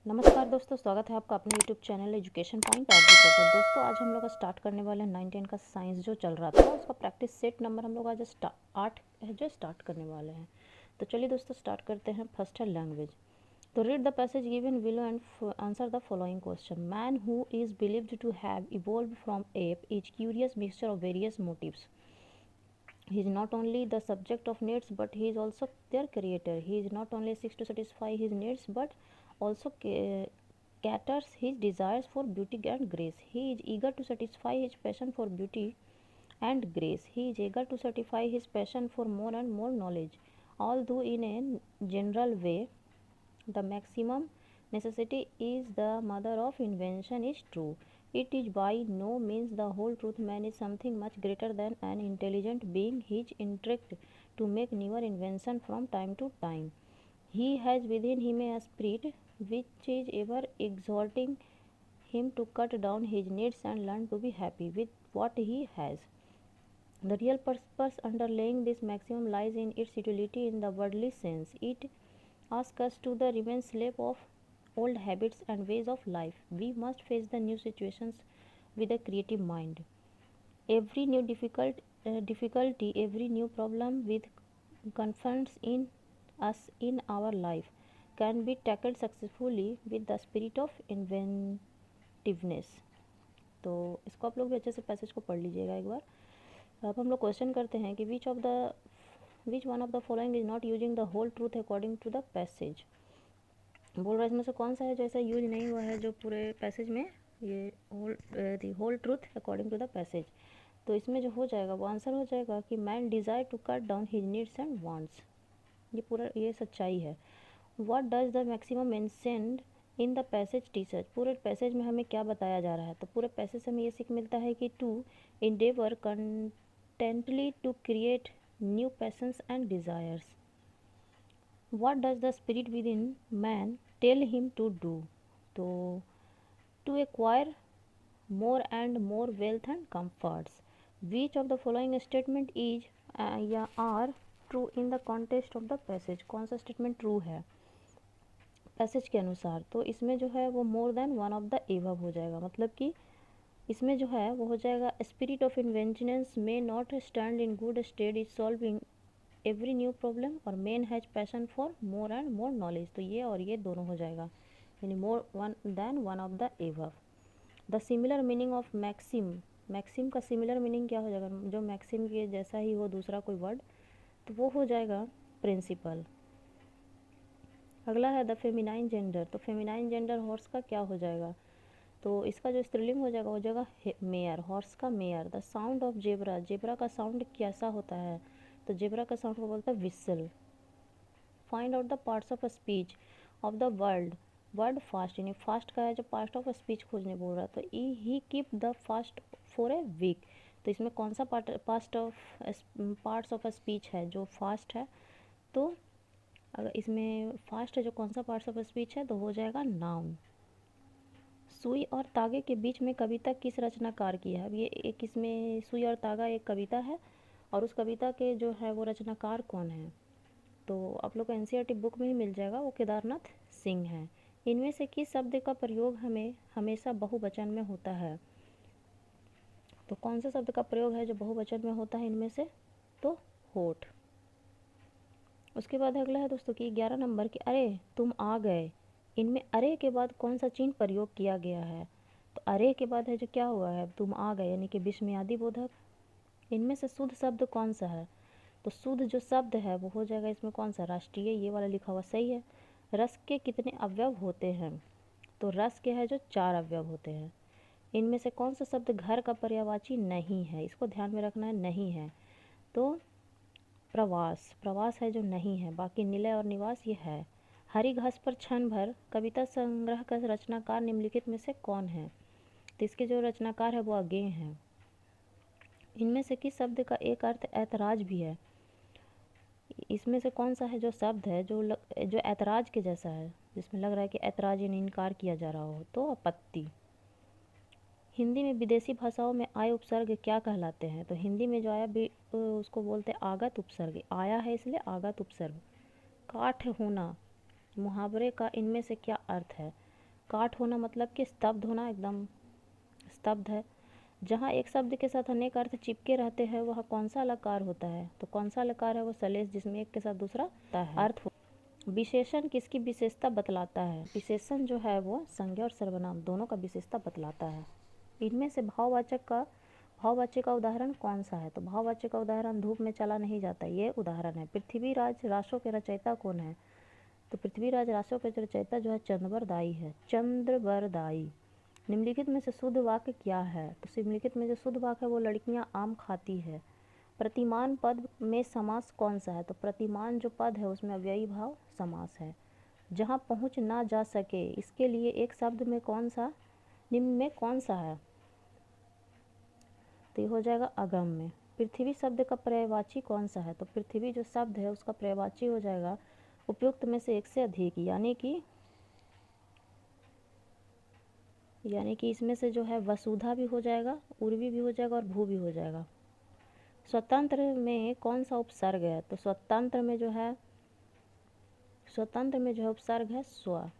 नमस्कार दोस्तों, स्वागत है आपका अपने YouTube channel education point RG पर। दोस्तों आज हम लोग स्टार्ट करने वाले हैं 9-10 का साइंस जो चल रहा था उसका प्रैक्टिस सेट नंबर हम लोग आज 8 है जो स्टार्ट करने वाले हैं। तो चलिए दोस्तों स्टार्ट करते हैं। फर्स्ट है लैंग्वेज। तो read the passage given below and answer the following question. Man who is believed to have evolved from ape is curious mixture of various motives. He is not only the subject of needs, but he is also their creator. He is not only seeks to satisfy his needs, but also caters his desires for beauty and grace. He is eager to satisfy his passion for beauty and grace. He is eager to satisfy his passion for more and more knowledge. Although in a general way, the maximum necessity is the mother of invention is true. It is by no means the whole truth. Man is something much greater than an intelligent being. He is intrigued to make newer invention from time to time. He has within him a spirit which is ever exhorting him to cut down his needs and learn to be happy with what he has. The real purpose underlying this maximum lies in its utility in the worldly sense. It asks us to remain slave of old habits and ways of life. We must face the new situations with a creative mind. Every new difficulty, every new problem with confronts in us in our life can be tackled successfully with the spirit of inventiveness. तो इसको आप लोग भी अच्छे से passage को पढ़ लीजिएगा एक बार। अब हम लोग क्वेश्चन करते हैं कि which one of the following is not using the whole truth according to the passage. बोल रहा है इसमें से कौन सा है जो ऐसा यूज नहीं हुआ है जो पूरे पैसेज में ये whole truth according to the passage. तो इसमें जो हो जाएगा वो आंसर हो जाएगा कि man desire to cut down his needs and wants. ये पूरा ये सच्चाई है। What does the maximum mentioned in the passage teachers. पूरे पैसेज में हमें क्या बताया जा रहा है? तो पूरे पैसेज से हमें ये सीख मिलता है कि to endeavor constantly to create new passions and desires. What does the spirit within man tell him to do? तो to acquire more and more wealth and comforts. Which of the following statement is या are true in the context of the passage? कौन सा statement true है passage के अनुसार? तो इसमें जो है वो more than one of the above हो जाएगा। मतलब कि इसमें जो है वो हो जाएगा spirit of inventiveness may not stand in good state is solving every new problem और men has passion for more and more knowledge. तो ये और ये दोनों हो जाएगा, यानी more one than one of the above. The similar meaning of maxim. Maxim का सिमिलर मीनिंग क्या हो जाएगा? जो मैक्सिम के जैसा ही हो दूसरा कोई वर्ड तो वो हो जाएगा प्रिंसिपल। अगला है द फेमिनाइन जेंडर। तो फेमिनाइन जेंडर हॉर्स का क्या हो जाएगा? तो इसका जो स्त्रीलिंग हो जाएगा वो जाएगा मेयर, हॉर्स का mayor. The sound of zebra. Zebra का साउंड कैसा होता है? तो जेब्रा का साउंड को बोलता है whistle. Find out the parts of speech of the world word fast. यानी फास्ट का है जो पार्ट ऑफ स्पीच खोजने बोल रहा है। तो he keep the fast for a week. तो इसमें कौन सा पार्ट्स ऑफ स्पीच है जो फास्ट है? तो अगर इसमें फास्ट है जो कौन सा पार्ट्स ऑफ स्पीच है तो हो जाएगा नाउन। सुई और तागे के बीच में कविता किस रचनाकार की है? अब ये एक इसमें सुई और तागा एक कविता है और उस कविता के जो है वो रचनाकार कौन है? तो आप लोग को एनसीईआरटी बुक में ही मिल जाएगा, वो केदारनाथ सिंह है। इनमें से किस शब्द का प्रयोग हमें हमेशा बहुवचन में होता है? तो कौन सा शब्द का प्रयोग है जो बहुवचन में होता है इनमें से? तो होठ। उसके बाद अगला है दोस्तों कि 11 नंबर की अरे तुम आ गए। इनमें अरे के बाद कौन सा चिन्ह प्रयोग किया गया है? तो अरे के बाद है जो क्या हुआ है? तुम आ गए यानी कि विस्मयादि बोधक। इनमें से शुद्ध शब्द कौन सा है? तो शुद्ध जो शब्द है वो हो जाएगा इसमें कौन सा? राष्ट्रीय। ये वाला लिखा हुआ सही है। रस के कितने अवयव होते हैं? तो रस के है जो 4 अवयव होते हैं। इनमें से कौन सा शब्द घर का पर्यायवाची नहीं है? इसको ध्यान में रखना है, नहीं है। तो प्रवास, प्रवास है जो नहीं है। बाकी निलय और निवास ये है। हरी घास पर क्षण भर कविता संग्रह का रचनाकार निम्नलिखित में से कौन है? तो इसके जो रचनाकार है वो अगे हैं। इनमें से किस शब्द का एक अर्थ ऐतराज भी है? इसमें से कौन सा है जो शब्द है जो ऐतराज के जैसा है, जिसमें लग रहा है कि ऐतराज यानी इनकार किया जा रहा हो? तो आपत्ति। हिंदी में विदेशी भाषाओं में आय उपसर्ग क्या कहलाते हैं? तो हिंदी में जो आया भी उसको बोलते हैं आगत उपसर्ग। आया है इसलिए आगत उपसर्ग। काठ होना मुहावरे का इनमें से क्या अर्थ है? काठ होना मतलब कि स्तब्ध होना, एकदम स्तब्ध है। जहाँ एक शब्द के साथ अनेक अर्थ चिपके रहते हैं वह कौन सा अलंकार होता है? तो कौन सा अलंकार है? वो सलेश, जिसमें एक के साथ दूसरा अर्थ हो। विशेषण किसकी विशेषता बतलाता है? विशेषण जो है वो संज्ञा और सर्वनाम दोनों का विशेषता बतलाता है। इनमें से भाववाचक का उदाहरण कौन सा है? तो भाववाचक का उदाहरण धूप में चला नहीं जाता, ये उदाहरण है। पृथ्वीराज रासों के रचयिता कौन है? तो पृथ्वीराज रासों के रचयिता जो है चंद्रबरदाई है, चंद्रबरदाई। निम्नलिखित में से शुद्ध वाक्य क्या है? तो निम्नलिखित में जो शुद्ध वाक्य है वो लड़कियां आम खाती है। प्रतिमान पद में समास कौन सा है? तो प्रतिमान जो पद है उसमें अव्ययी भाव समास है। जहाँ पहुँच ना जा सके, इसके लिए एक शब्द में कौन सा, निम्न में कौन सा है? तो ये हो जाएगा अगम्य। पृथ्वी शब्द का पर्यायवाची कौन सा है? तो पृथ्वी जो शब्द है उसका पर्यायवाची हो जाएगा उपयुक्त में से एक से अधिक, यानी कि इसमें से जो है वसुधा भी हो जाएगा, उर्वी भी हो जाएगा और भू भी हो जाएगा। स्वतंत्र में कौन सा उपसर्ग है? तो स्वतंत्र में जो है उपसर्ग है स्व।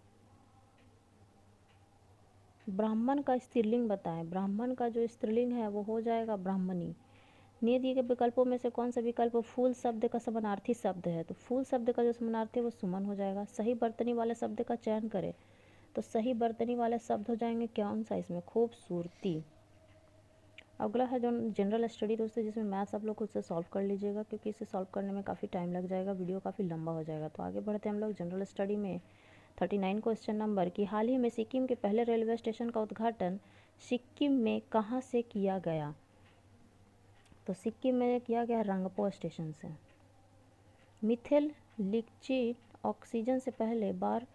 ब्राह्मण का स्त्रीलिंग बताएं। ब्राह्मण का जो स्त्रीलिंग है वो हो जाएगा ब्राह्मणी। नियत दिए गए विकल्पों में से कौन सा विकल्प फूल शब्द का समानार्थी शब्द है? तो फूल शब्द का जो समानार्थी है वो सुमन हो जाएगा। सही बर्तनी वाले शब्द का चयन करें। तो सही बर्तनी वाले शब्द हो जाएंगे कौन सा इसमें? खूबसूरती। अगला है जो जनरल स्टडी दोस्तों, जिसमें मैथ्स आप लोग खुद से सॉल्व कर लीजिएगा, क्योंकि इसे सॉल्व करने में काफ़ी टाइम लग जाएगा, वीडियो काफ़ी लंबा हो जाएगा। तो आगे बढ़ते हैं हम लोग जनरल स्टडी में 39 क्वेश्चन नंबर कि हाल ही में सिक्किम के पहले रेलवे स्टेशन का उद्घाटन सिक्किम में कहाँ से किया गया? तो सिक्किम में किया गया रंगपो स्टेशन से। मिथेल लिक्विड ऑक्सीजन से पहले बार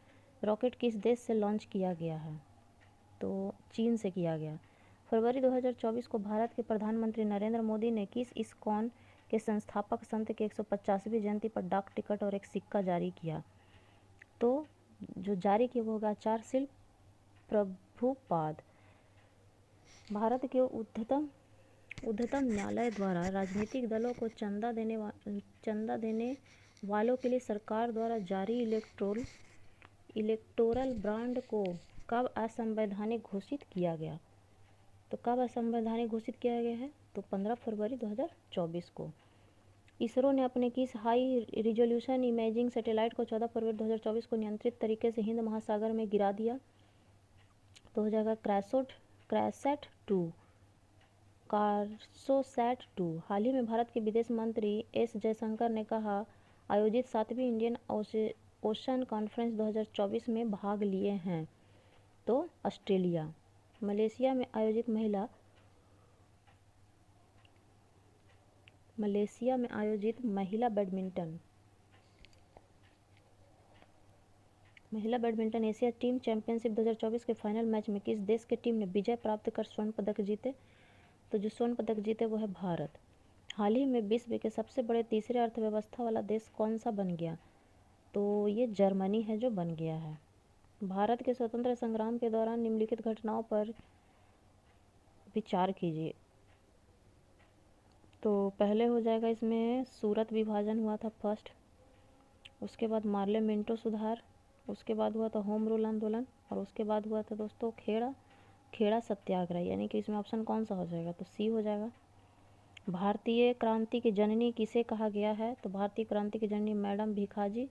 रॉकेट किस देश से लॉन्च किया गया है? तो चीन से किया गया। फरवरी 2024 को भारत के प्रधानमंत्री नरेंद्र मोदी ने किस इस्कॉन के संस्थापक संत के 150वीं जयंती पर डाक टिकट और एक सिक्का जारी किया? तो जो जारी किया वो होगा आचार्य शिल प्रभुपाद। भारत के उच्चतम न्यायालय द्वारा राजनीतिक दलों को चंदा देने वालों के लिए सरकार द्वारा जारी इलेक्टोरल बॉन्ड को कब असंवैधानिक घोषित किया गया? तो कब असंवैधानिक घोषित किया गया है? तो 15 फरवरी 2024 को। इसरो ने अपने किस हाई रिजोल्यूशन इमेजिंग सैटेलाइट को 14 फरवरी 2024 को नियंत्रित तरीके से हिंद महासागर में गिरा दिया? तो हो जाएगा क्रैसैट 2। कार्सोसैट 2। हाल ही में भारत के विदेश मंत्री एस जयशंकर ने कहा आयोजित 7वीं इंडियन ओशन कॉन्फ्रेंस 2024 में भाग लिए हैं? तो ऑस्ट्रेलिया। मलेशिया में आयोजित महिला बैडमिंटन एशिया टीम चैंपियनशिप 2024 के फाइनल मैच में किस देश की टीम ने विजय प्राप्त कर स्वर्ण पदक जीते? तो जो स्वर्ण पदक जीते वो है भारत। हाल ही में विश्व के सबसे बड़े तीसरे अर्थव्यवस्था वाला देश कौन सा बन गया? तो ये जर्मनी है जो बन गया है। भारत के स्वतंत्रता संग्राम के दौरान निम्नलिखित घटनाओं पर विचार कीजिए। तो पहले हो जाएगा इसमें सूरत विभाजन हुआ था फर्स्ट, उसके बाद मार्ले मिंटो सुधार, उसके बाद हुआ था होम रूल आंदोलन, और उसके बाद हुआ था दोस्तों खेड़ा सत्याग्रह। यानी कि इसमें ऑप्शन कौन सा हो जाएगा? तो सी हो जाएगा। भारतीय क्रांति की जननी किसे कहा गया है? तो भारतीय क्रांति की जननी मैडम भिखाजी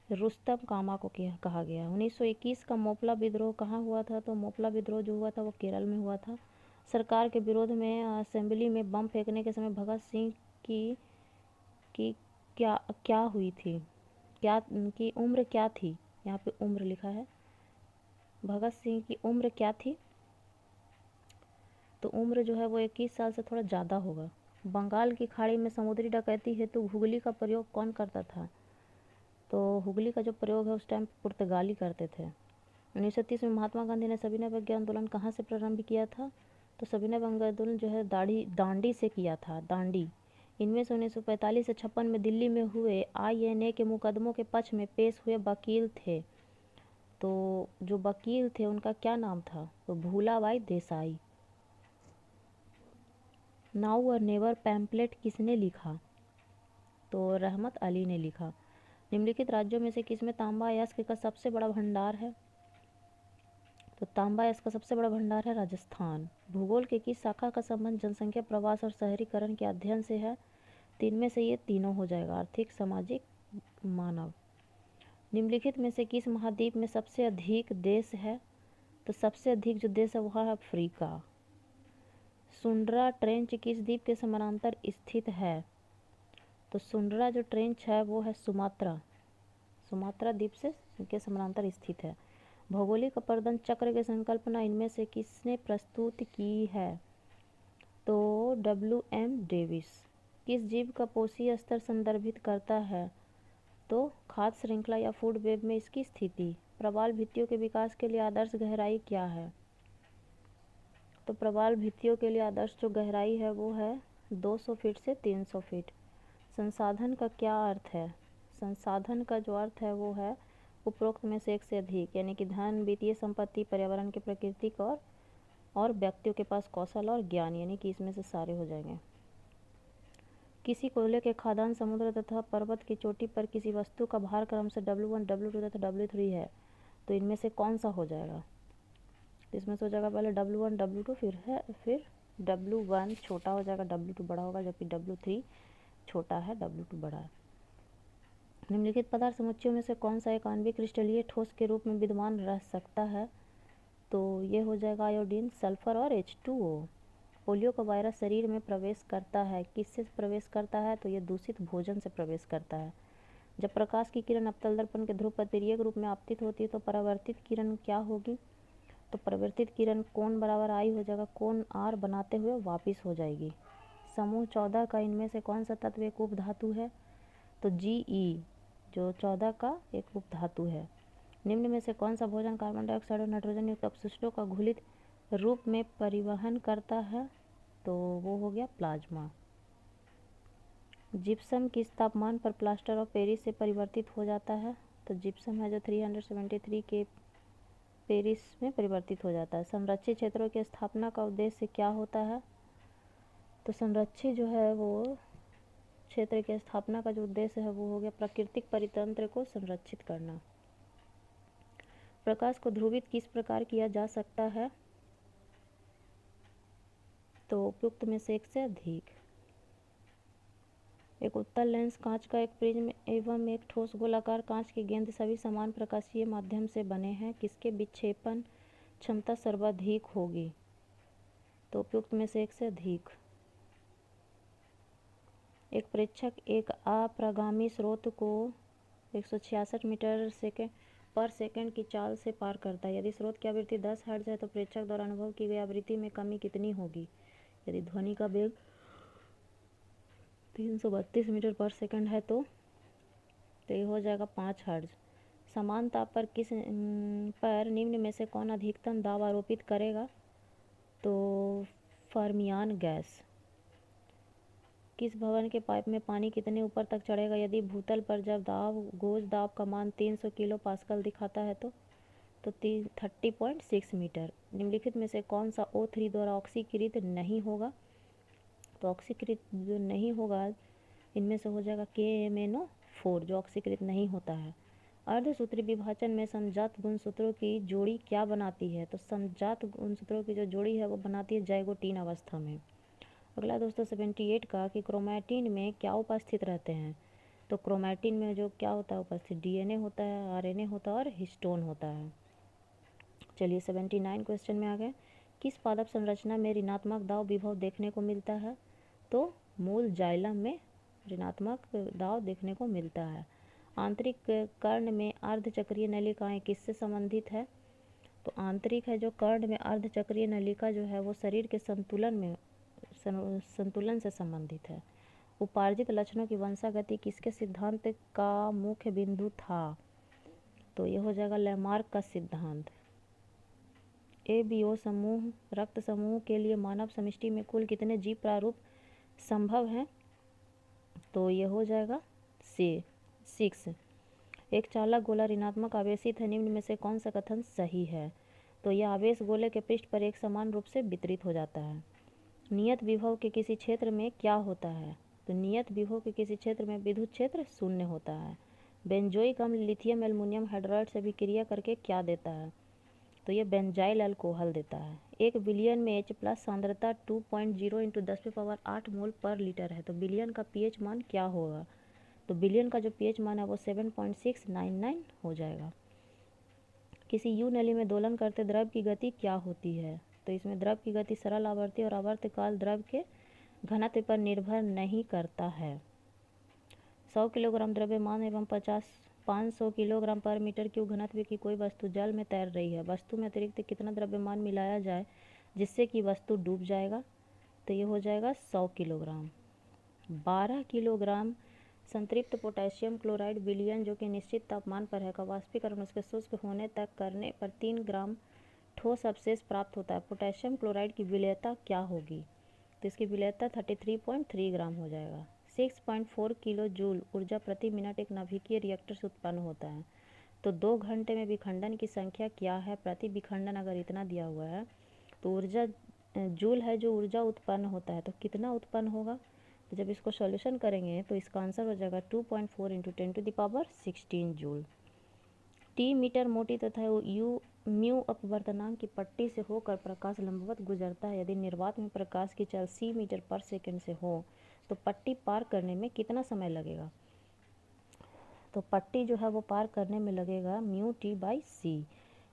रुस्तम कामा को कहा गया। 1921 का मोपला विद्रोह कहाँ हुआ था? तो मोपला विद्रोह जो हुआ था वो केरल में हुआ था। सरकार के विरोध में असेंबली में बम फेंकने के समय भगत सिंह की क्या हुई थी? क्या की उम्र क्या थी? यहाँ पे उम्र लिखा है। भगत सिंह की उम्र क्या थी? तो उम्र जो है वो 21 साल से थोड़ा ज़्यादा होगा। बंगाल की खाड़ी में समुद्री डकैती हेतु हुगली का प्रयोग कौन करता था? तो हुगली का जो प्रयोग है उस टाइम पुर्तगाली करते थे। 1930 में महात्मा गांधी ने सविनय अवज्ञा आंदोलन कहाँ से प्रारंभ किया था? तो सविनय अवज्ञा आंदोलन जो है दांडी से किया था, दांडी। इनमें से 1945 से 56 में दिल्ली में हुए INA के मुकदमों के पक्ष में पेश हुए वकील थे। तो जो वकील थे उनका क्या नाम था? तो भूलाबाई देसाई। नाउ और नेवर पैम्पलेट किसने लिखा? तो रहमत अली ने लिखा। निम्नलिखित राज्यों में से किसमें तांबा अयस्क का सबसे बड़ा भंडार है? तो तांबा इसका सबसे बड़ा भंडार है राजस्थान। भूगोल के किस शाखा का संबंध जनसंख्या, प्रवास और शहरीकरण के अध्ययन से है? तो इनमें से ये तीनों हो जाएगा, आर्थिक, सामाजिक, मानव। निम्नलिखित में से किस महाद्वीप में सबसे अधिक देश है? तो सबसे अधिक जो देश है वह है अफ्रीका। सुंड्रा ट्रेंच किस द्वीप के समानांतर स्थित है? तो सुंड्रा जो ट्रेंच है वो है सुमात्रा द्वीप से के समानांतर स्थित है। भौगोलिक अपर्दन चक्र की संकल्पना इनमें से किसने प्रस्तुत की है? तो WM डेविस। किस जीव का पोषी स्तर संदर्भित करता है? तो खाद्य श्रृंखला या फूड वेब में इसकी स्थिति। प्रवाल भित्तियों के विकास के लिए आदर्श गहराई क्या है? तो प्रवाल भित्तियों के लिए आदर्श जो गहराई है वो है 200 फीट से 300 फीट। संसाधन का क्या अर्थ है? संसाधन का जो अर्थ है वो है उपरोक्त में से एक से अधिक, यानी कि धन, वित्तीय संपत्ति, पर्यावरण के प्राकृतिक और व्यक्तियों के पास कौशल और ज्ञान, यानी कि इसमें से सारे हो जाएंगे। किसी कोयले के खदान समुद्र तथा पर्वत की चोटी पर किसी वस्तु का भार क्रम से W1, W2 तथा W3 है, तो इनमें से कौन सा हो जाएगा? इसमें से हो जाएगा पहले W1, W2, फिर W1 छोटा हो जाएगा, W2 बड़ा होगा, जबकि W3 छोटा है, W2 बड़ा है। निम्नलिखित पदार्थ समुच्चयों में से कौन सा एक आणविक क्रिस्टलीय ठोस के रूप में विद्यमान रह सकता है? तो ये हो जाएगा आयोडीन, सल्फर और H2O। पोलियो का वायरस शरीर में प्रवेश करता है, किससे प्रवेश करता है? तो ये दूषित भोजन से प्रवेश करता है। जब प्रकाश की किरण अवतल दर्पण के ध्रुव पर तिर्यक रूप में आपतित होती है तो परावर्तित किरण क्या होगी? तो परावर्तित किरण कोण बराबर आई हो जाएगा, कोण R बनाते हुए वापिस हो जाएगी। समूह 14 का इनमें से कौन सा तत्व एक उप धातु है? तो GE जो 14 का एक उप धातु है। निम्न में से कौन सा भोजन कार्बन डाइऑक्साइड और नाइट्रोजन युक्त अपशिष्टों का घुलित रूप में परिवहन करता है? तो वो हो गया प्लाज्मा। जिप्सम किस तापमान पर प्लास्टर ऑफ पेरिस से परिवर्तित हो जाता है? तो जिप्सम है जो 373 के पेरिस में परिवर्तित हो जाता है। संरक्षित क्षेत्रों की स्थापना का उद्देश्य क्या होता है? तो संरक्षित जो है वो क्षेत्र की स्थापना का जो उद्देश्य है वो हो गया प्राकृतिक परितंत्र को संरक्षित करना। प्रकाश को ध्रुवित किस प्रकार किया जा सकता है? तो उपयुक्त में से एक से अधिक। एक उत्तल लेंस, कांच का एक प्रिज्म एवं एक ठोस गोलाकार कांच की गेंद सभी समान प्रकाशीय माध्यम से बने हैं, किसके विक्षेपण क्षमता सर्वाधिक होगी? तो उपयुक्त में से एक से अधिक। एक प्रेक्षक एक अप्रगामी स्रोत को 166 मीटर पर सेकंड की चाल से पार करता है। यदि स्रोत की आवृत्ति 10 हर्ट्ज है तो प्रेक्षक द्वारा अनुभव की गई आवृत्ति में कमी कितनी होगी? यदि ध्वनि का वेग 332 मीटर पर सेकंड है तो ये हो जाएगा 5 हर्ट्ज। समान ताप पर पर निम्न में से कौन अधिकतम दाब आरोपित करेगा? तो फर्मियान गैस। किस भवन के पाइप में पानी कितने ऊपर तक चढ़ेगा यदि भूतल पर जब गोज दाब का मान 300 किलो पास्कल दिखाता है तो 30.6 मीटर। निम्नलिखित में से कौन सा O3 द्वारा ऑक्सीकृत नहीं होगा? तो ऑक्सीकृत जो नहीं होगा इनमें से हो जाएगा KMnO4 जो ऑक्सीकृत नहीं होता है। अर्धसूत्री विभाजन में समजात गुणसूत्रों की जोड़ी क्या बनाती है? तो समजात गुणसूत्रों की जो जोड़ी है वो बनाती है जाइगोटीन अवस्था में। अगला दोस्तों 78 का कि क्रोमैटिन में क्या उपस्थित रहते हैं? तो क्रोमैटिन में जो क्या होता है उपस्थित, DNA होता है, RNA होता है और हिस्टोन होता है। चलिए 79 क्वेश्चन में आ गए। किस पादप संरचना में ऋणात्मक दाब विभव देखने को मिलता है? तो मूल जाइलम में ऋणात्मक दाब देखने को मिलता है। आंतरिक कर्ण में अर्धचक्रीय नलिकाएं किससे संबंधित है? तो आंतरिक है जो कर्ण में अर्धचक्रीय नलिका जो है वो शरीर के संतुलन से संबंधित है। उपार्जित लक्षणों की वंशागति किसके सिद्धांत का मुख्य बिंदु था? तो ये हो जाएगा लैमार्क का सिद्धांत। ABO समूह रक्त समूह के लिए मानव समष्टि में कुल कितने जीव प्रारूप संभव हैं? तो ये हो जाएगा 6। एक चालक गोला ऋणात्मक आवेशित है, निम्न में से कौन सा कथन सही है? तो यह आवेश गोले के पृष्ठ पर एक समान रूप से वितरित हो जाता है। नियत विभव के किसी क्षेत्र में क्या होता है? तो नियत विभव के किसी क्षेत्र में विद्युत क्षेत्र शून्य होता है। बेंजोइक अम्ल लिथियम एल्युमिनियम हाइड्राइड से अभिक्रिया करके क्या देता है? तो ये बेंजाइल अल्कोहल देता है। 1 बिलियन में H प्लस सांद्रता 2.0 इंटू 10⁸ मोल पर लीटर है। तो बिलियन का पीएच मान क्या होगा? तो बिलियन का जो पीएच मान है वो 7.699 हो जाएगा। किसी यू नली में दोलन करते द्रव की गति क्या होती है? तो इसमें द्रव की गति सरल आवर्ती और आवर्तकाल द्रव के घनत्व पर निर्भर नहीं करता है। 100 किलोग्राम द्रव्यमान एवं 500 किलोग्राम पर मीटर क्यूब घनत्व की कोई वस्तु जल में तैर रही है। वस्तु में अतिरिक्त कितना द्रव्यमान मिलाया जाए जिससे कि वस्तु डूब जाएगा? तो ये हो जाएगा 100 किलोग्राम। 12 किलोग्राम संतृप्त पोटेशियम क्लोराइड विलयन जो कि निश्चित तापमान पर है का वाष्पीकरण उसके शुष्क होने तक करने पर 3 ग्राम ठोस अवशेष प्राप्त होता है। पोटेशियम क्लोराइड की विलेयता क्या होगी? तो इसकी विलेयता 33.3 ग्राम हो जाएगा। 6.4 किलो जूल ऊर्जा प्रति मिनट एक नाभिकीय रिएक्टर से उत्पन्न होता है। तो 2 घंटे में विखंडन की संख्या क्या है? प्रति विखंडन अगर इतना दिया हुआ है तो ऊर्जा जूल है जो ऊर्जा उत्पन्न होता है, तो कितना उत्पन्न होगा? तो जब इसको सॉल्यूशन करेंगे तो इसका आंसर हो जाएगा 2.4 इंटू 10⁻16 जूल। टी मीटर मोटी तथा यू म्यू अपवर्तनांक की पट्टी से होकर प्रकाश लंबवत गुजरता है। यदि निर्वात में प्रकाश की चाल सी मीटर पर सेकंड से हो तो पट्टी पार करने में कितना समय लगेगा? तो पट्टी जो है वो पार करने में लगेगा म्यू टी बाई सी।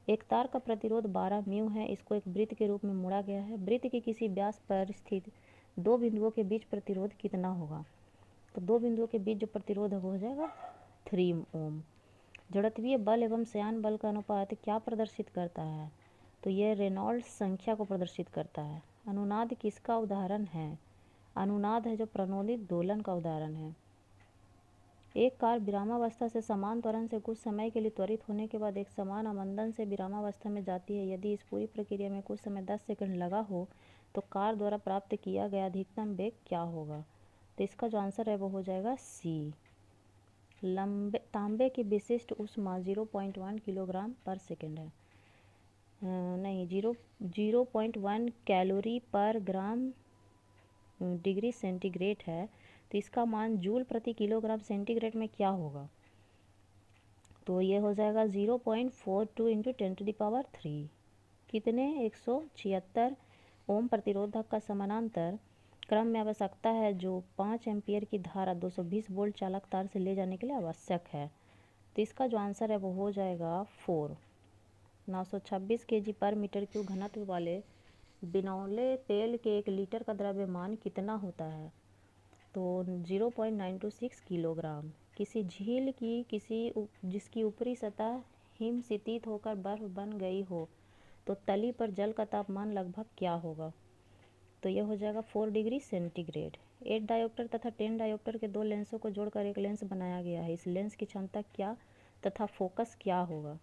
एक तार का प्रतिरोध 12 म्यू है। इसको एक वृत्त के रूप में मोड़ा गया है। वृत्त के किसी व्यास पर स्थित 2 बिंदुओं के बीच प्रतिरोध कितना होगा? तो 2 बिंदुओं के बीच जो प्रतिरोध है वो हो जाएगा 3 ओम। जड़त्वीय बल एवं श्यान बल का अनुपात क्या प्रदर्शित करता है? तो ये रेनॉल्ड्स संख्या को प्रदर्शित करता है। अनुनाद किसका उदाहरण है? अनुनाद है जो प्रणोदित दोलन का उदाहरण है। एक कार विरामावस्था से समान त्वरण से कुछ समय के लिए त्वरित होने के बाद एक समान अवमंदन से विरामावस्था में जाती है। यदि इस पूरी प्रक्रिया में कुछ समय 10 सेकंड लगा हो तो कार द्वारा प्राप्त किया गया अधिकतम वेग क्या होगा? तो इसका जो आंसर है वो हो जाएगा सी। तांबे की विशिष्ट ऊष्मा 0.1 किलोग्राम पर सेकंड है। नहीं, 0.1 कैलोरी पर ग्राम डिग्री सेंटीग्रेड है। तो इसका मान जूल प्रति किलोग्राम सेंटीग्रेड में क्या होगा? तो ये हो जाएगा 0.42 इंटू 10⁻3। कितने? 176 ओम प्रतिरोधक का समानांतर क्रम में आवश्यकता है जो 5 एम्पियर की धारा 220 वोल्ट चालक तार से ले जाने के लिए आवश्यक है। तो इसका जो आंसर है वो हो जाएगा 4। 926 kg पर मीटर क्यूब घनत्व वाले बिनौले तेल के 1 लीटर का द्रव्यमान कितना होता है? तो 0.926 किलोग्राम। किसी झील की जिसकी ऊपरी सतह हिमशितित होकर बर्फ बन गई हो तो तली पर जल का तापमान लगभग क्या होगा? तो यह हो जाएगा 4 डिग्री सेंटीग्रेड। 8 डायोप्टर तथा 10 डायोप्टर के 2 लेंसों को जोड़कर एक लेंस बनाया गया है। इस लेंस की क्षमता क्या तथा फोकस क्या होगा?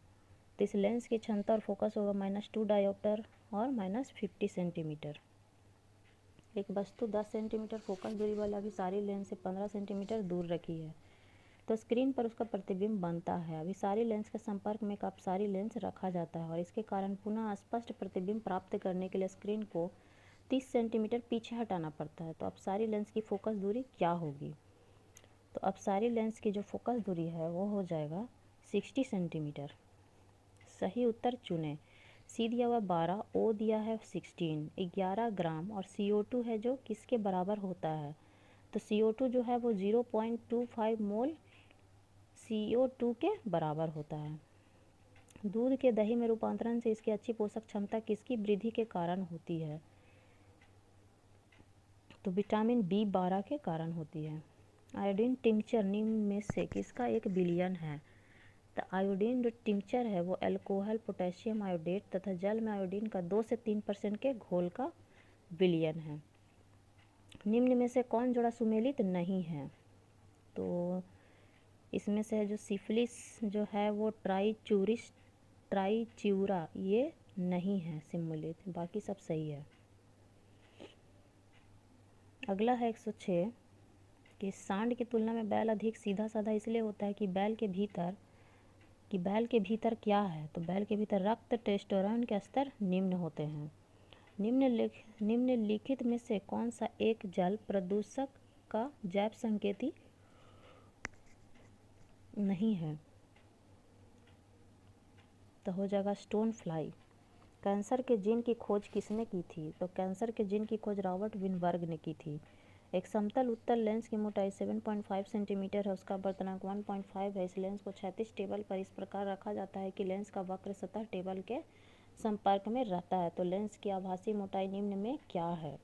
तो इस लेंस की क्षमता और फोकस होगा -2 डायोप्टर और -50 सेंटीमीटर। एक वस्तु 10 सेंटीमीटर फोकस दूरी वाला अभिसारी लेंस से 15 सेंटीमीटर दूर रखी है तो स्क्रीन पर उसका प्रतिबिंब बनता है। अभिसारी लेंस के संपर्क में एक अपसारी लेंस रखा जाता है और इसके कारण पुनः स्पष्ट प्रतिबिंब प्राप्त करने के लिए स्क्रीन को 30 सेंटीमीटर पीछे हटाना पड़ता है। तो अपसारी लेंस की फोकस दूरी क्या होगी? तो अपसारी लेंस की जो फोकस दूरी है वो हो जाएगा 60 सेंटीमीटर। सही उत्तर चुनें। सी दिया हुआ 12, ओ दिया है 16, 11 ग्राम और CO2 है जो किसके बराबर होता है? तो CO2 जो है वो 0.25 मोल CO2 के बराबर होता है। दूध के दही में रूपांतरण से इसकी अच्छी पोषक क्षमता किसकी वृद्धि के कारण होती है? तो विटामिन B12 के कारण होती है। आयोडीन टिंचर निम्न में से किसका एक विलयन है? तो आयोडीन जो टिंचर है वो अल्कोहल, पोटेशियम आयोडेट तथा जल में आयोडीन का 2 से 3% के घोल का विलयन है। निम्न में से कौन जोड़ा सुमेलित नहीं है? तो इसमें से जो सिफिलिस जो है वो ट्राइच्यूरा ये नहीं है सम्मिलित, बाकी सब सही है। अगला है 106 कि सांड की तुलना में बैल अधिक सीधा साधा इसलिए होता है कि बैल के भीतर क्या है? तो बैल के भीतर रक्त टेस्टोस्टेरोन के स्तर निम्न होते हैं। निम्नलिखित में से कौन सा एक जल प्रदूषक का जैव संकेती नहीं है? तो हो जाएगा स्टोन फ्लाई। कैंसर के जीन की खोज किसने की थी? तो कैंसर के जीन की खोज रॉबर्ट विनबर्ग ने की थी। एक समतल उत्तल लेंस की मोटाई 7.5 सेंटीमीटर है, उसका अपवर्तनांक 1.5 है। इस लेंस को क्षैतिज टेबल पर इस प्रकार रखा जाता है कि लेंस का वक्र सतह टेबल के संपर्क में रहता है। तो लेंस की आभासी मोटाई निम्न में क्या है?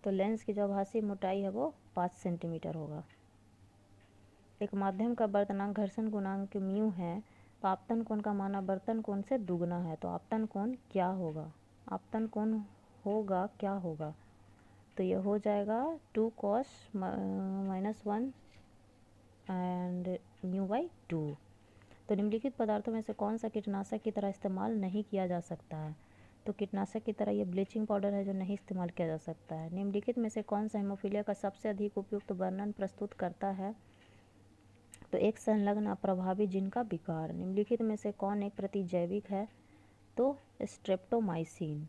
तो लेंस की जो आभासी मोटाई है वो 5 सेंटीमीटर होगा। एक माध्यम का अपवर्तनांक घर्षण गुणांक म्यू है, तो आपतन कोण का मान अपवर्तन कोण से दुगना है। तो आपतन कोण क्या होगा? आपतन कोण होगा क्या होगा? तो ये हो जाएगा 2 cos -1 एंड म्यू बाई 2। तो निम्नलिखित पदार्थों में से कौन सा कीटनाशक की तरह इस्तेमाल नहीं किया जा सकता है? तो कीटनाशक की तरह ये ब्लीचिंग पाउडर है जो नहीं इस्तेमाल किया जा सकता है। निम्नलिखित में से कौन सा हेमोफीलिया का सबसे अधिक उपयुक्त वर्णन प्रस्तुत करता है? तो एक संलग्न अप्रभावी जीन का विकार। निम्नलिखित में से कौन एक प्रतिजैविक है? तो स्ट्रेप्टोमाइसिन।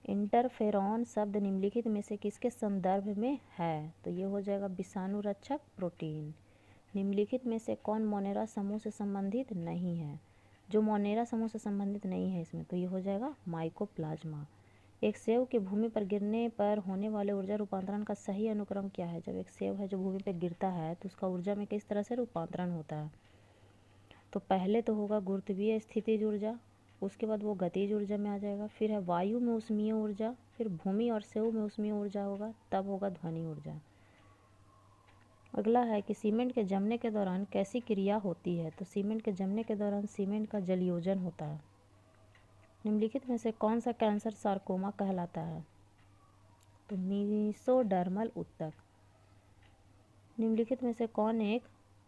इंटरफेरॉन शब्द निम्नलिखित में से किसके संदर्भ में है? तो ये हो जाएगा विषाणु रक्षक प्रोटीन। निम्नलिखित में से कौन मोनेरा समूह से संबंधित नहीं है? जो मोनेरा समूह से संबंधित नहीं है इसमें, तो ये हो जाएगा माइकोप्लाज्मा। एक सेव के भूमि पर गिरने पर होने वाले ऊर्जा रूपांतरण का सही अनुक्रम क्या है? जब एक सेव है जो भूमि पर गिरता है तो उसका ऊर्जा में किस तरह से रूपांतरण होता है? तो पहले तो होगा गुरुत्वीय स्थितिज ऊर्जा, उसके बाद वो गतिज ऊर्जा में आ जाएगा, फिर है वायु में ऊष्मीय ऊर्जा, फिर भूमि और सेव में ऊष्मीय ऊर्जा होगा, तब होगा ध्वनि ऊर्जा। अगला है कि सीमेंट के जमने के दौरान कैसी क्रिया होती है? तो सीमेंट के जमने के दौरान सीमेंट का जलयोजन होता है। निम्नलिखित में से कौन सा कैंसर सार्कोमा कहलाता है? तो मीसोडर्मल ऊतक। निम्नलिखित में से कौन एक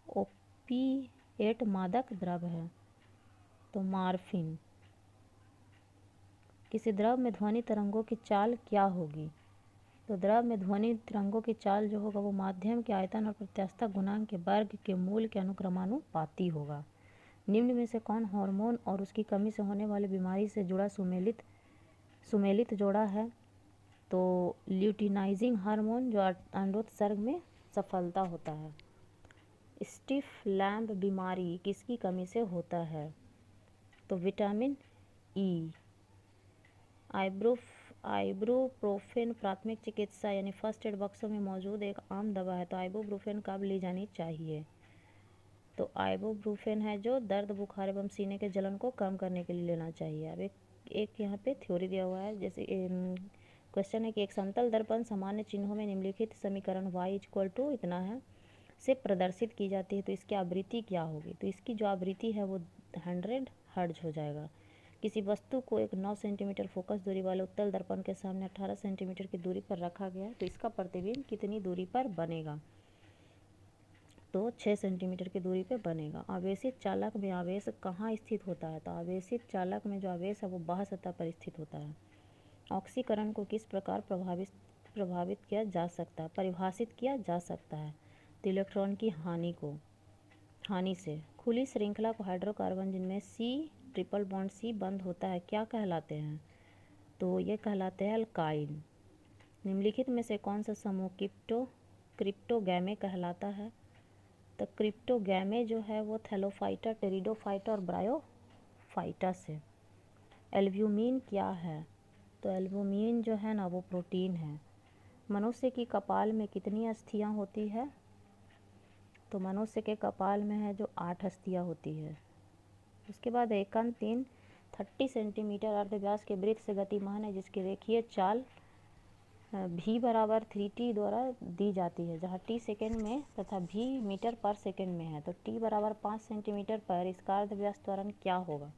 ओपिएट मादक द्रव्य है? तो मॉर्फिन। किसी द्रव में ध्वनि तरंगों की चाल क्या होगी? तो द्रव में ध्वनि तरंगों की चाल जो होगा वो माध्यम के आयतन और प्रत्यास्थता गुणांक के वर्ग के मूल के अनुक्रमानुपाती होगा। निम्न में से कौन हार्मोन और उसकी कमी से होने वाली बीमारी से जुड़ा सुमेलित जोड़ा है? तो ल्यूटिनाइजिंग हार्मोन जो अंडोत्सर्ग में सफलता होता है। स्टिफ लैम्ब बीमारी किसकी कमी से होता है? तो विटामिन ई। आइबुप्रोफेन प्राथमिक चिकित्सा यानी फर्स्ट एड बक्सों में मौजूद एक आम दवा है। तो आइबुप्रोफेन कब ली जानी चाहिए? तो आइबुप्रोफेन है जो दर्द, बुखार एवं सीने के जलन को कम करने के लिए लेना चाहिए। अब एक यहाँ पे थ्योरी दिया हुआ है, जैसे क्वेश्चन है कि एक समतल दर्पण सामान्य चिन्हों में निम्नलिखित समीकरण y इतना है से प्रदर्शित की जाती है, तो इसकी आवृत्ति क्या होगी? तो इसकी जो आवृत्ति है वो 100 हर्ट्ज हो जाएगा। किसी वस्तु को एक 9 सेंटीमीटर फोकस दूरी वाले उत्तल दर्पण के सामने 18 सेंटीमीटर की दूरी पर रखा गया है, तो इसका प्रतिबिंब कितनी दूरी पर बनेगा? तो 6 सेंटीमीटर की दूरी पर बनेगा। आवेशित चालक में आवेश कहाँ स्थित होता है? तो आवेशित चालक में जो आवेश है वो बाह्य सतह पर स्थित होता है। ऑक्सीकरण को किस प्रकार प्रभावित किया जा सकता है, परिभाषित किया जा सकता है? तो इलेक्ट्रॉन की हानि से। खुली श्रृंखला को हाइड्रोकार्बन जिनमें ट्रिपल बॉन्ड सी बंद होता है क्या कहलाते हैं? तो ये कहलाते हैं अल्काइन। निम्नलिखित में से कौन सा समूह क्रिप्टोगैमे कहलाता है? तो क्रिप्टोगैमे जो है वो थैलोफाइटा, टेरिडोफाइटा और ब्रायोफाइटा से। एल्ब्यूमिन क्या है? तो एल्ब्यूमिन जो है ना वो प्रोटीन है। मनुष्य की कपाल में कितनी अस्थियां होती है? तो मनुष्य के कपाल में है जो 8 अस्थियां होती है। उसके बाद एकन 30 सेंटीमीटर अर्धव्यास के वृत्त से गतिमान है, जिसकी रेखीय चाल v बराबर 3t द्वारा दी जाती है, जहाँ t सेकेंड में तथा v मीटर पर सेकेंड में है। तो t बराबर 5 सेंटीमीटर पर इसका अर्धव्यास त्वरण क्या होगा?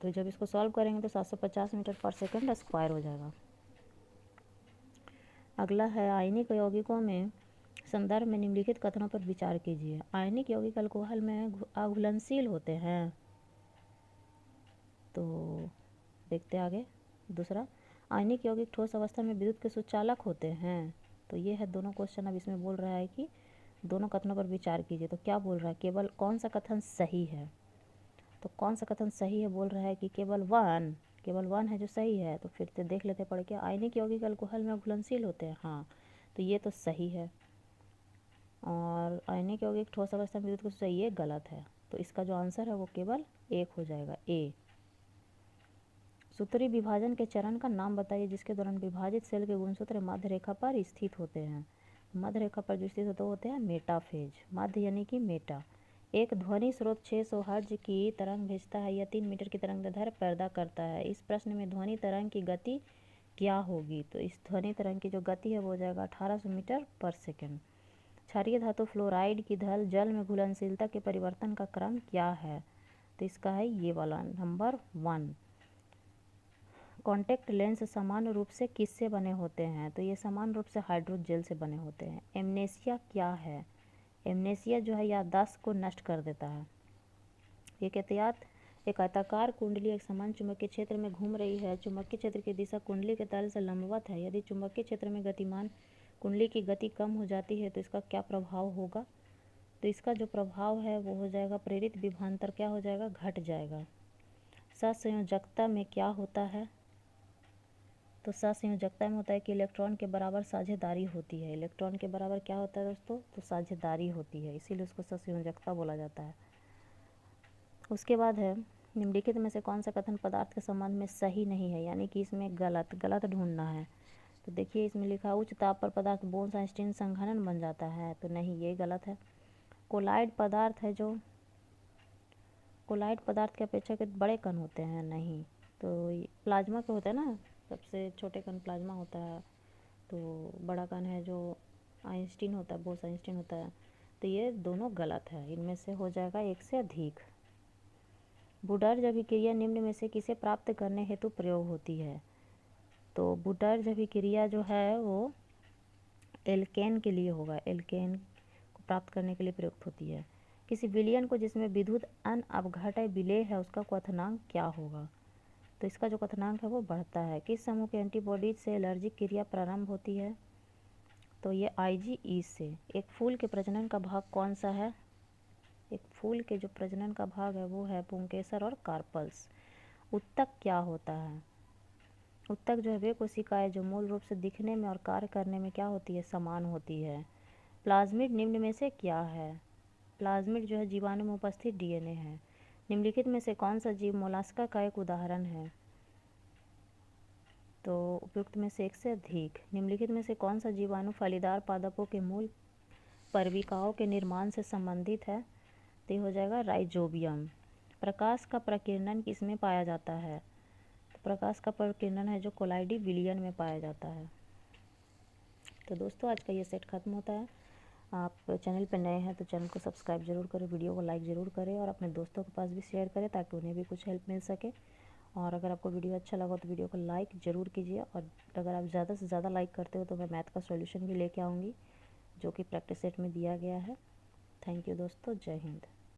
तो जब इसको सॉल्व करेंगे तो 750 मीटर पर सेकेंड स्क्वायर हो जाएगा। अगला है आयनिक यौगिकों में संदर्भ में निम्नलिखित कथनों पर विचार कीजिए। आयनिक यौगिक अल्कोहल में अघुलनशील होते हैं। तो देखते आगे। दूसरा, आयनिक यौगिक ठोस अवस्था में विद्युत के सुचालक होते हैं। तो ये है दोनों क्वेश्चन। अब इसमें बोल रहा है कि दोनों कथनों पर विचार कीजिए। तो क्या बोल रहा है, केवल कौन सा कथन सही है? तो कौन सा कथन सही है? बोल रहा है कि केवल वन है जो सही है। तो फिर से देख लेते पढ़ के। आयनिक यौगिक अल्कोहल में अघुलनशील होते हैं, हाँ, तो ये तो सही है। और आयनिक यौगिक ठोस अवस्था में विद्युत को सही, ये गलत है। तो इसका जो आंसर है वो केवल 1 हो जाएगा, ए। सूत्री विभाजन के चरण का नाम बताइए जिसके दौरान विभाजित सेल के गुणसूत्र मध्य रेखा पर स्थित होते हैं। मध्य रेखा पर जो स्थित होते हैं मेटाफेज, मध्य यानी कि मेटा। एक ध्वनि स्रोत 600 हर्ट्ज की तरंग भेजता है, यह 3 मीटर की तरंगदैर्घ्य पैदा करता है। इस प्रश्न में ध्वनि तरंग की गति क्या होगी? तो इस ध्वनि तरंग की जो गति है वो हो जाएगा 1800 मीटर पर सेकेंड। क्षारीय धातु फ्लोराइड की जल में घुलनशीलता के परिवर्तन का क्रम क्या है? तो इसका है ये वाला नंबर 1। कॉन्टैक्ट लेंस सामान्य रूप से किससे बने होते हैं? तो ये सामान्य रूप से हाइड्रोजेल से बने होते हैं। एमनेसिया क्या है? एमनेसिया जो है याददाश्त को नष्ट कर देता है। एक आयताकार कुंडली एक समान चुंबकीय क्षेत्र में घूम रही है। चुंबकीय क्षेत्र की दिशा कुंडली के तल से लंबवत है। यदि चुंबकीय क्षेत्र में गतिमान कुंडली की गति कम हो जाती है तो इसका क्या प्रभाव होगा? तो इसका जो प्रभाव है वो हो जाएगा प्रेरित विभवांतर क्या हो जाएगा? घट जाएगा। सहसंयोजकता में क्या होता है? तो सहसंयोजकता में होता है कि इलेक्ट्रॉन के बराबर साझेदारी होती है। इलेक्ट्रॉन के बराबर क्या होता है दोस्तों? तो साझेदारी होती है, इसीलिए उसको सहसंयोजकता बोला जाता है। उसके बाद है निम्नलिखित में से कौन सा कथन पदार्थ के संबंध में सही नहीं है, यानी कि इसमें गलत ढूंढना है। तो देखिए इसमें लिखा उच्च ताप पर पदार्थ बोन्स-आइंस्टीन संघनन बन जाता है, तो नहीं, ये गलत है। कोलाइड पदार्थ है जो कोलाइड पदार्थ के अपेक्षाकृत बड़े कण होते हैं, नहीं। तो प्लाज्मा के होते हैं ना, सबसे छोटे कण प्लाज्मा होता है, तो बड़ा कण है जो आइंस्टीन होता है, बोस आइंस्टीन होता है। तो ये दोनों गलत है, इनमें से हो जाएगा एक से अधिक। बुडर्ज अभिक्रिया निम्न में से किसे प्राप्त करने हेतु प्रयोग होती है? तो बुडर्ज अभिक्रिया जो है वो एल्केन के लिए होगा, एल्केन को प्राप्त करने के लिए प्रयुक्त होती है। किसी विलयन को जिसमें विद्युत अनअवघटय विलेय है उसका क्वथनांक क्या होगा? तो इसका जो क्वथनांक है वो बढ़ता है। किस समूह के एंटीबॉडीज से एलर्जिक क्रिया प्रारंभ होती है? तो ये IgE से। एक फूल के प्रजनन का भाग कौन सा है? एक फूल के जो प्रजनन का भाग है वो है पुंकेसर और कार्पल्स। उत्तक क्या होता है? उत्तक जो है वे कोशिकाएं जो मूल रूप से दिखने में और कार्य करने में क्या होती है? समान होती है। प्लाज्मिड निम्न में से क्या है? प्लाज्मिड जो है जीवाणु में उपस्थित DNA है। निम्नलिखित में से कौन सा जीव मोलास्का का एक उदाहरण है? तो उपयुक्त में से एक से अधिक। निम्नलिखित में से कौन सा जीवाणु फलीदार पादपों के मूल परविकाओं के निर्माण से संबंधित है? तो हो जाएगा राइजोबियम। प्रकाश का प्रकीर्णन किसमें पाया जाता है? तो प्रकाश का प्रकीर्णन है जो कोलाइडी विलयन में पाया जाता है। तो दोस्तों आज का ये सेट खत्म होता है। आप चैनल पर नए हैं तो चैनल को सब्सक्राइब जरूर करें, वीडियो को लाइक ज़रूर करें और अपने दोस्तों के पास भी शेयर करें ताकि उन्हें भी कुछ हेल्प मिल सके। और अगर आपको वीडियो अच्छा लगा तो वीडियो को लाइक ज़रूर कीजिए, और अगर आप ज़्यादा से ज़्यादा लाइक करते हो तो मैं मैथ का सॉल्यूशन भी लेके आऊँगी जो कि प्रैक्टिस सेट में दिया गया है। थैंक यू दोस्तों, जय हिंद।